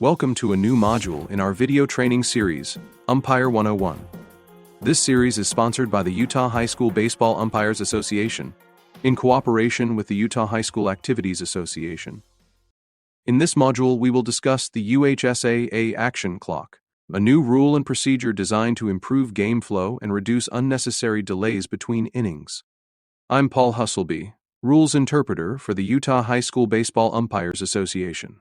Welcome to a new module in our video training series, Umpire 101. This series is sponsored by the Utah High School Baseball Umpires Association, in cooperation with the Utah High School Activities Association. In this module, we will discuss the UHSAA Action Clock, a new rule and procedure designed to improve game flow and reduce unnecessary delays between innings. I'm Paul Husselby, Rules Interpreter for the Utah High School Baseball Umpires Association.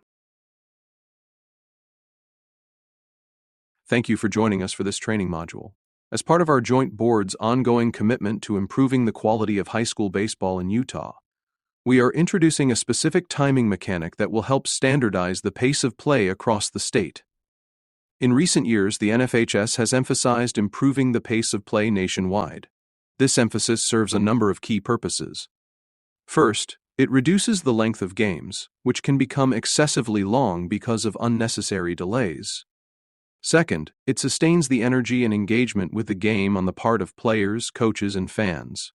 Thank you for joining us for this training module. As part of our joint board's ongoing commitment to improving the quality of high school baseball in Utah, we are introducing a specific timing mechanic that will help standardize the pace of play across the state. In recent years, the NFHS has emphasized improving the pace of play nationwide. This emphasis serves a number of key purposes. First, it reduces the length of games, which can become excessively long because of unnecessary delays. Second, it sustains the energy and engagement with the game on the part of players, coaches, and fans.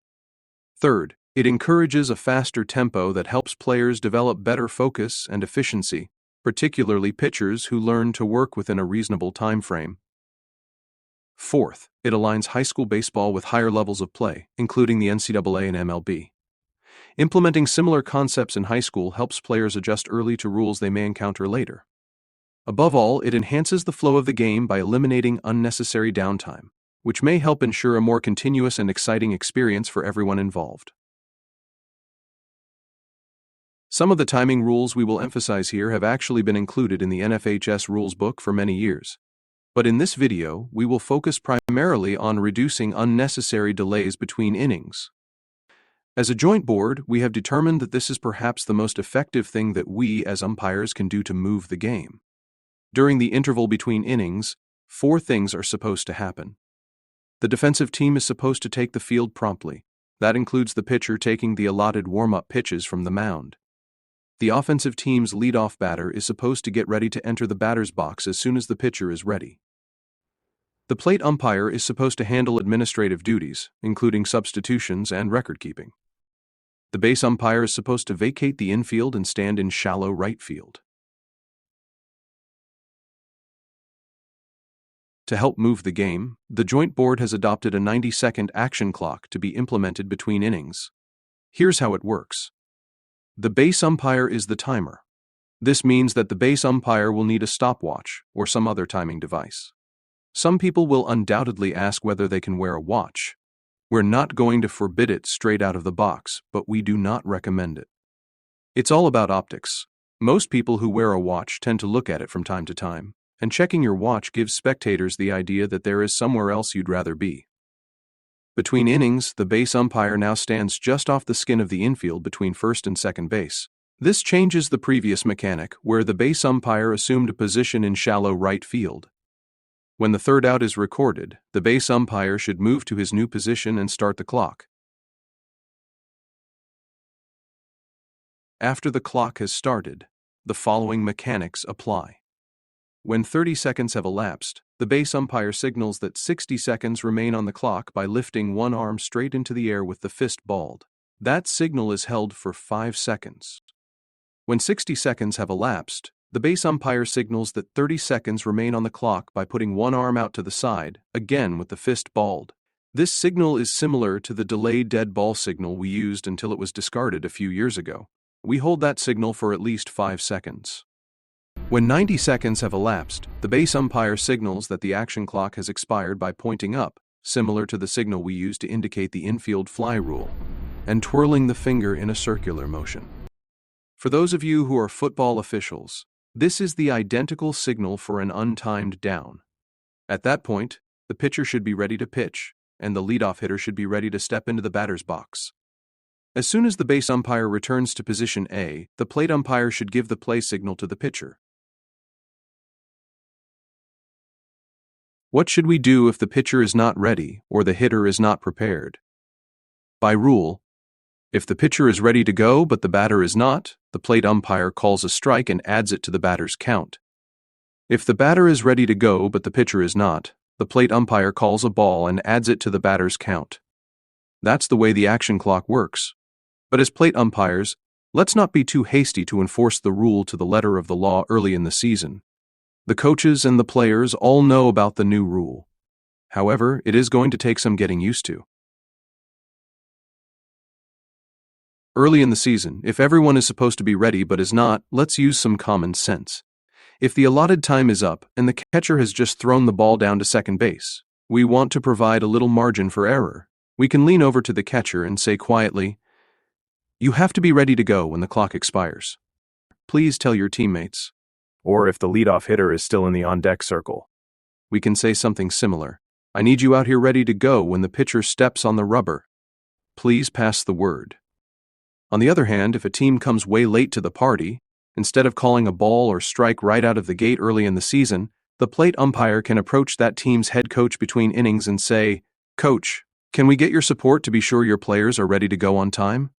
Third, it encourages a faster tempo that helps players develop better focus and efficiency, particularly pitchers who learn to work within a reasonable time frame. Fourth, it aligns high school baseball with higher levels of play, including the NCAA and MLB. Implementing similar concepts in high school helps players adjust early to rules they may encounter later. Above all, it enhances the flow of the game by eliminating unnecessary downtime, which may help ensure a more continuous and exciting experience for everyone involved. Some of the timing rules we will emphasize here have actually been included in the NFHS rules book for many years. But in this video, we will focus primarily on reducing unnecessary delays between innings. As a joint board, we have determined that this is perhaps the most effective thing that we as umpires can do to move the game. During the interval between innings, 4 things are supposed to happen. The defensive team is supposed to take the field promptly. That includes the pitcher taking the allotted warm-up pitches from the mound. The offensive team's leadoff batter is supposed to get ready to enter the batter's box as soon as the pitcher is ready. The plate umpire is supposed to handle administrative duties, including substitutions and record-keeping. The base umpire is supposed to vacate the infield and stand in shallow right field. To help move the game, the joint board has adopted a 90-second action clock to be implemented between innings. Here's how it works. The base umpire is the timer. This means that the base umpire will need a stopwatch or some other timing device. Some people will undoubtedly ask whether they can wear a watch. We're not going to forbid it straight out of the box, but we do not recommend it. It's all about optics. Most people who wear a watch tend to look at it from time to time, and checking your watch gives spectators the idea that there is somewhere else you'd rather be. Between innings, the base umpire now stands just off the skin of the infield between first and second base. This changes the previous mechanic, where the base umpire assumed a position in shallow right field. When the third out is recorded, the base umpire should move to his new position and start the clock. After the clock has started, the following mechanics apply. When 30 seconds have elapsed, the base umpire signals that 60 seconds remain on the clock by lifting one arm straight into the air with the fist balled. That signal is held for 5 seconds. When 60 seconds have elapsed, the base umpire signals that 30 seconds remain on the clock by putting one arm out to the side, again with the fist balled. This signal is similar to the delayed dead ball signal we used until it was discarded a few years ago. We hold that signal for at least 5 seconds. When 90 seconds have elapsed, the base umpire signals that the action clock has expired by pointing up, similar to the signal we use to indicate the infield fly rule, and twirling the finger in a circular motion. For those of you who are football officials, this is the identical signal for an untimed down. At that point, the pitcher should be ready to pitch, and the leadoff hitter should be ready to step into the batter's box. As soon as the base umpire returns to position A, the plate umpire should give the play signal to the pitcher. What should we do if the pitcher is not ready or the hitter is not prepared? By rule, if the pitcher is ready to go but the batter is not, the plate umpire calls a strike and adds it to the batter's count. If the batter is ready to go but the pitcher is not, the plate umpire calls a ball and adds it to the batter's count. That's the way the action clock works. But as plate umpires, let's not be too hasty to enforce the rule to the letter of the law early in the season. The coaches and the players all know about the new rule. However, it is going to take some getting used to. Early in the season, if everyone is supposed to be ready but is not, let's use some common sense. If the allotted time is up and the catcher has just thrown the ball down to second base, we want to provide a little margin for error. We can lean over to the catcher and say quietly, "You have to be ready to go when the clock expires. Please tell your teammates." Or if the leadoff hitter is still in the on-deck circle, we can say something similar. "I need you out here ready to go when the pitcher steps on the rubber. Please pass the word." On the other hand, if a team comes way late to the party, instead of calling a ball or strike right out of the gate early in the season, the plate umpire can approach that team's head coach between innings and say, "Coach, can we get your support to be sure your players are ready to go on time?"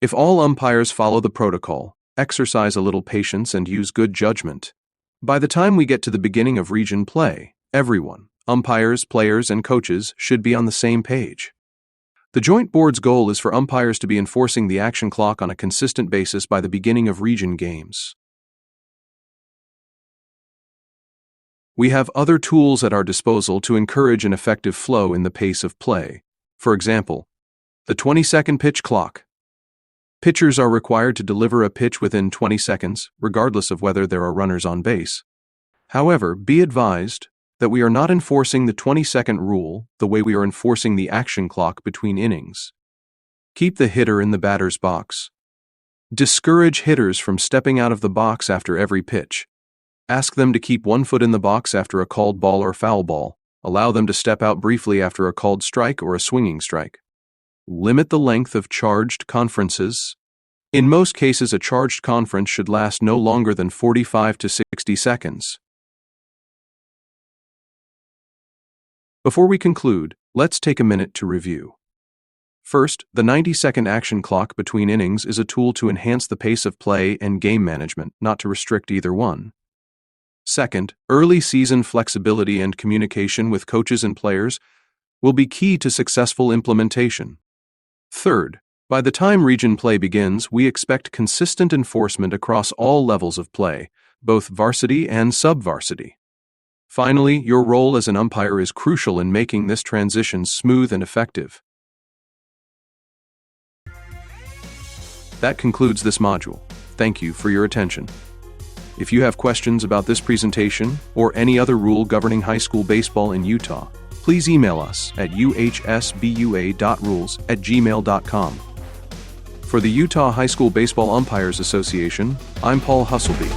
If all umpires follow the protocol, exercise a little patience and use good judgment, by the time we get to the beginning of region play, everyone, umpires, players, and coaches, should be on the same page. The Joint Board's goal is for umpires to be enforcing the action clock on a consistent basis by the beginning of region games. We have other tools at our disposal to encourage an effective flow in the pace of play. For example, the 20-second pitch clock. Pitchers are required to deliver a pitch within 20 seconds, regardless of whether there are runners on base. However, be advised that we are not enforcing the 20-second rule the way we are enforcing the action clock between innings. Keep the hitter in the batter's box. Discourage hitters from stepping out of the box after every pitch. Ask them to keep one foot in the box after a called ball or foul ball. Allow them to step out briefly after a called strike or a swinging strike. Limit the length of charged conferences. In most cases, a charged conference should last no longer than 45 to 60 seconds. Before we conclude, let's take a minute to review. First, the 90-second action clock between innings is a tool to enhance the pace of play and game management, not to restrict either one. Second, early season flexibility and communication with coaches and players will be key to successful implementation. Third, by the time region play begins, we expect consistent enforcement across all levels of play, both varsity and sub-varsity. Finally, your role as an umpire is crucial in making this transition smooth and effective. That concludes this module. Thank you for your attention. If you have questions about this presentation or any other rule governing high school baseball in Utah, please email us at uhsbua.rules@gmail.com. For the Utah High School Baseball Umpires Association, I'm Paul Husselby.